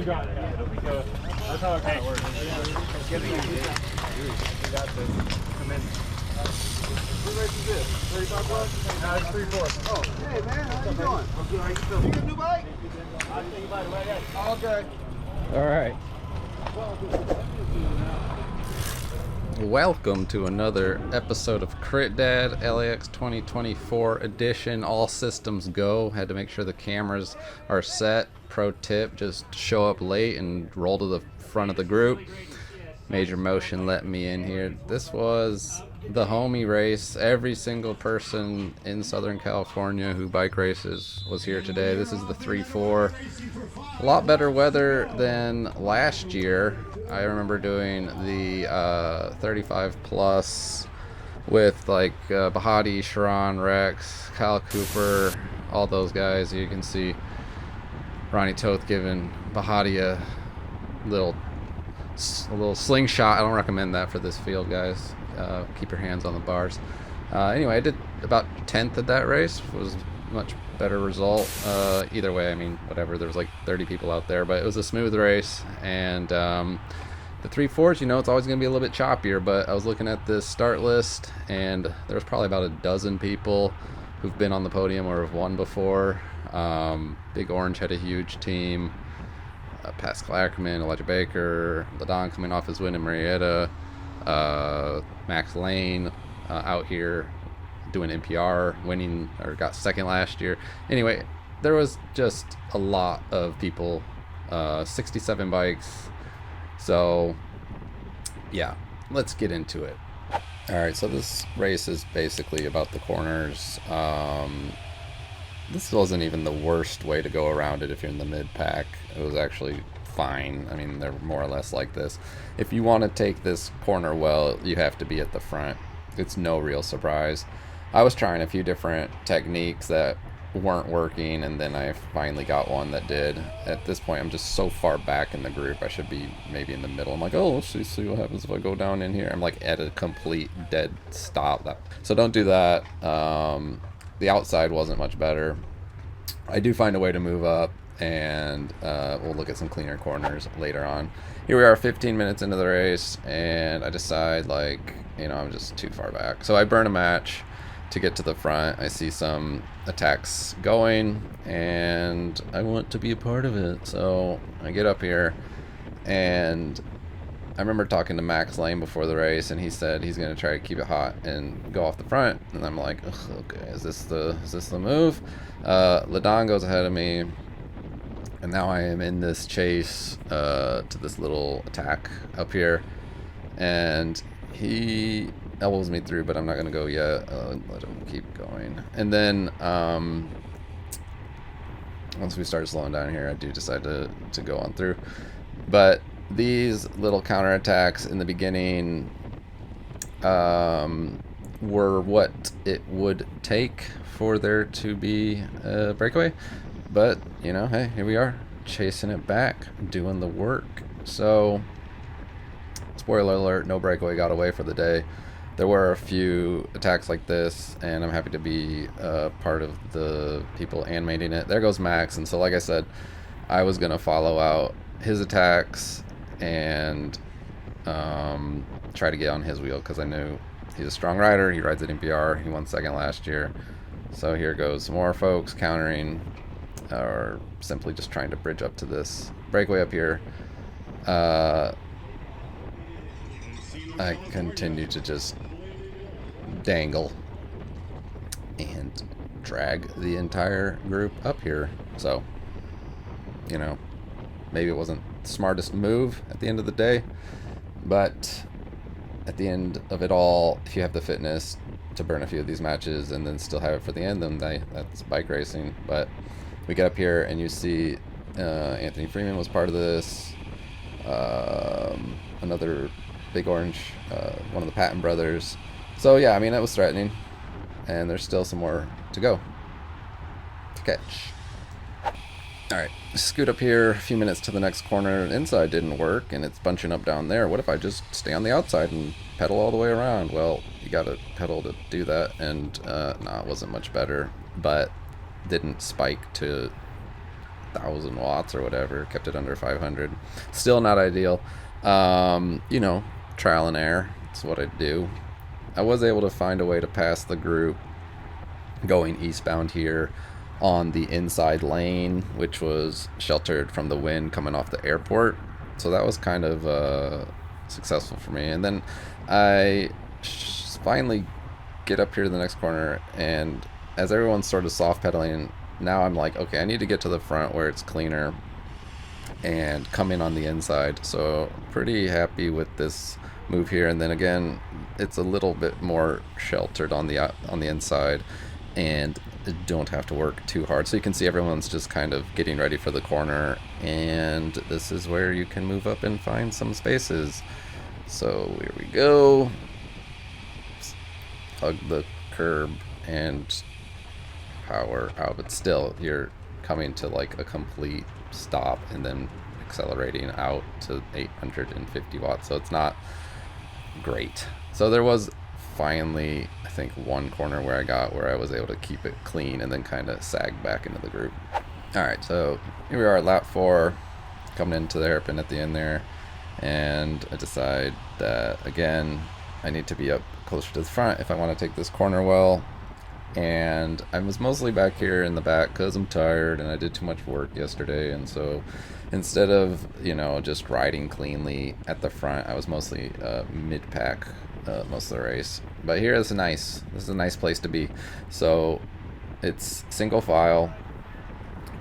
got it. That's how it kind of works. We got this. Come in. What race is this? 35 bucks? No, it's 3-4. Oh, hey man, how you doing? I'm good. How you feeling? You got a new bike? I'll think about it right now. Oh, okay. All right. Welcome to another episode of Crit Dad, LAX 2024 edition. All systems go. Had to make sure the cameras are set. Pro tip, just show up late and roll to the front of the group. Major Motion let me in here. This was the homie race. Every single person in Southern California who bike races was here today. This is the 3-4. A lot better weather than last year. I remember doing the 35 plus with like Bahati, Sharon, Rex, Kyle Cooper, all those guys. You can see Ronnie Toth giving Bahati a little slingshot. I don't recommend that for this field, guys. Keep your hands on the bars. Anyway, I did about 10th at that race. It was a much better result. Either way, I mean, whatever. There was like 30 people out there, but it was a smooth race. And the 3-4s, you know, it's always going to be a little bit choppier, but I was looking at this start list, and there was probably about a dozen people who've been on the podium or have won before. Big Orange had a huge team. Pascal Ackerman, Elijah Baker, Ladon coming off his win in Marietta, Max Lane out here doing NPR, winning or got second last year. Anyway, there was just a lot of people, 67 bikes. So yeah, let's get into it. All right, so this race is basically about the corners. This wasn't even the worst way to go around it if you're in the mid-pack. It was actually fine. I mean, they're more or less like this. If you want to take this corner well, you have to be at the front. It's no real surprise. I was trying a few different techniques that weren't working, and then I finally got one that did. At this point, I'm just so far back in the group. I should be maybe in the middle. I'm like, oh, let's see what happens if I go down in here. I'm like at a complete dead stop. So don't do that. The outside wasn't much better. I do find a way to move up, and we'll look at some cleaner corners later on. Here we are 15 minutes into the race, and I decide, like, you know, I'm just too far back. So I burn a match to get to the front. I see some attacks going, and I want to be a part of it. So I get up here, and I remember talking to Max Lane before the race, and he said he's going to try to keep it hot and go off the front. And I'm like, okay, is this the move? Ladon goes ahead of me, and now I am in this chase to this little attack up here, and he elbows me through, but I'm not going to go yet. Let him keep going. And then once we start slowing down here, I do decide to go on through. But these little counterattacks in the beginning were what it would take for there to be a breakaway. But, you know, hey, here we are, chasing it back, doing the work. So, spoiler alert, no breakaway, got away for the day. There were a few attacks like this, and I'm happy to be part of the people animating it. There goes Max, and so like I said, I was going to follow out his attacks and try to get on his wheel, because I knew he's a strong rider. He rides at NPR. He won second last year. So here goes some more folks countering, or simply just trying to bridge up to this breakaway up here. I continue to just dangle and drag the entire group up here. So, you know, maybe it wasn't the smartest move at the end of the day, but at the end of it all, if you have the fitness to burn a few of these matches and then still have it for the end, then that's bike racing. But we get up here and you see Anthony Freeman was part of this. Another Big Orange, one of the Patton brothers. So yeah, I mean, that was threatening, and there's still some more to go to catch. All right, scoot up here, a few minutes to the next corner. Inside didn't work, and it's bunching up down there. What if I just stay on the outside and pedal all the way around? Well, you got to pedal to do that, and it wasn't much better, but didn't spike to 1,000 watts or whatever, kept it under 500. Still not ideal. You know, trial and error. That's what I do. I was able to find a way to pass the group going eastbound here on the inside lane, which was sheltered from the wind coming off the airport. So that was kind of successful for me. And then I finally get up here to the next corner, and as everyone's sort of soft pedaling, now I'm like, okay, I need to get to the front where it's cleaner and come in on the inside. So pretty happy with this move here. And then again, it's a little bit more sheltered on the inside, and don't have to work too hard. So you can see everyone's just kind of getting ready for the corner, and this is where you can move up and find some spaces. So here we go. Hug the curb and power out, but still you're coming to like a complete stop and then accelerating out to 850 watts. So it's not great. So there was finally, I think, one corner where I was able to keep it clean and then kind of sag back into the group. All right, so here we are at lap 4, coming into the hairpin at the end there, and I decide that again I need to be up closer to the front if I want to take this corner well. And I was mostly back here in the back because I'm tired and I did too much work yesterday, and so instead of, you know, just riding cleanly at the front, I was mostly mid-pack most of the race. But here is this is a nice place to be. So it's single file.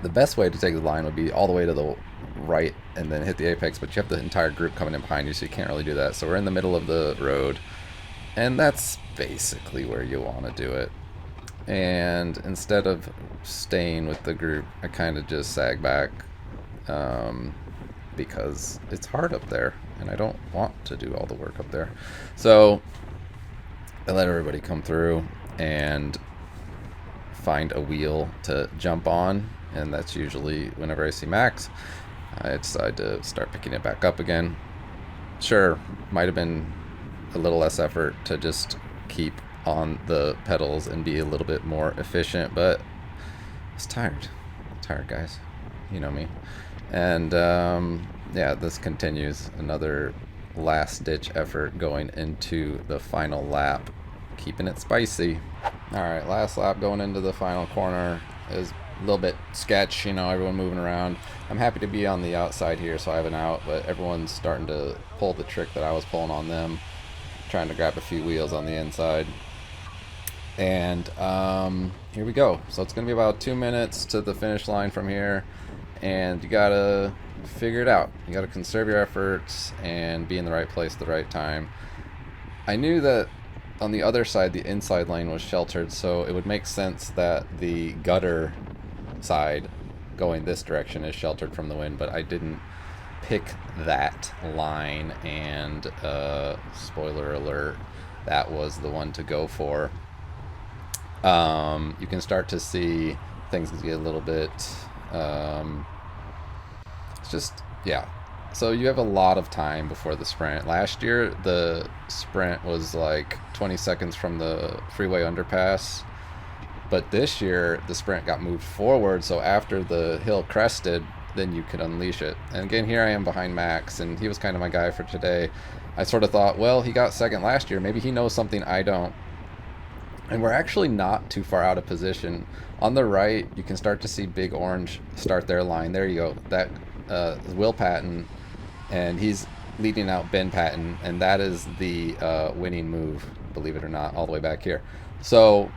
The best way to take the line would be all the way to the right and then hit the apex, but you have the entire group coming in behind you, so you can't really do that. So we're in the middle of the road, and that's basically where you want to do it. And instead of staying with the group, I kind of just sag back because it's hard up there and I don't want to do all the work up there. So I let everybody come through and find a wheel to jump on, and that's usually whenever I see Max, I decide to start picking it back up again. Sure, might have been a little less effort to just keep on the pedals and be a little bit more efficient, but I was tired. Tired, guys. You know me. And yeah, this continues. Another last ditch effort going into the final lap, keeping it spicy. All right, last lap going into the final corner is a little bit sketch, you know, everyone moving around. I'm happy to be on the outside here, so I have an out, but everyone's starting to pull the trick that I was pulling on them, trying to grab a few wheels on the inside. And here we go. So it's gonna be about 2 minutes to the finish line from here, and you gotta figure it out. You gotta conserve your efforts and be in the right place at the right time. I knew that on the other side the inside lane was sheltered, so it would make sense that the gutter side going this direction is sheltered from the wind, but I didn't pick that line, and spoiler alert, that was the one to go for. You can start to see things get a little bit it's just, yeah, so you have a lot of time before the sprint. Last year the sprint was like 20 seconds from the freeway underpass, but this year the sprint got moved forward, so after the hill crested, then you could unleash it. And again, here I am behind Max, and he was kind of my guy for today. I sort of thought, well, he got second last year, maybe he knows something I don't. And we're actually not too far out of position. On the right, you can start to see Big Orange start their line. There you go. That Will Patton, and he's leading out Ben Patton, and that is the winning move, believe it or not, all the way back here. So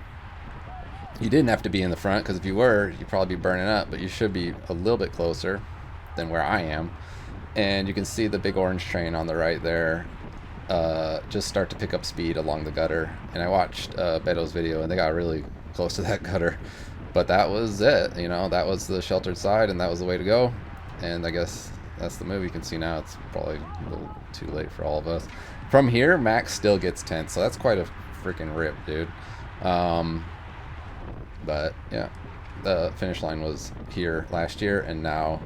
you didn't have to be in the front, because if you were, you'd probably be burning up, but you should be a little bit closer than where I am. And you can see the Big Orange train on the right there just start to pick up speed along the gutter. And I watched Beto's video, and they got really close to that gutter. But that was it, you know, that was the sheltered side, and that was the way to go. And I guess that's the move. You can see now it's probably a little too late for all of us. From here, Max still gets 10th, so that's quite a freaking rip, dude. But yeah, the finish line was here last year, and now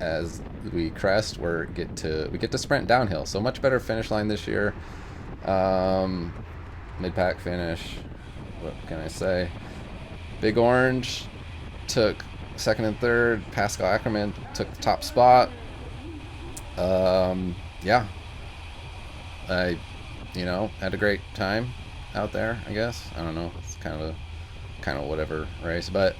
as we crest, we get to sprint downhill. So much better finish line this year. Mid-pack finish. What can I say? Big Orange took second and third. Pascal Ackerman took the top spot. Yeah, I, had a great time out there. I guess I don't know. It's kind of whatever race, but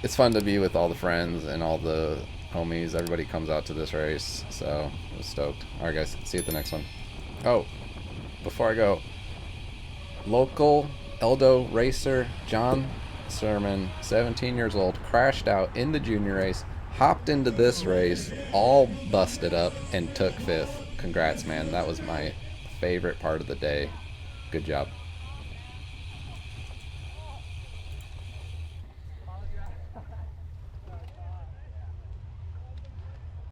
it's fun to be with all the friends and all the homies. Everybody comes out to this race, so I was stoked. All right, guys, see you at the next one. Oh, before I go, local Eldo racer John Sermon, 17 years old, crashed out in the junior race, hopped into this race, all busted up, and took 5th. Congrats, man. That was my favorite part of the day. Good job.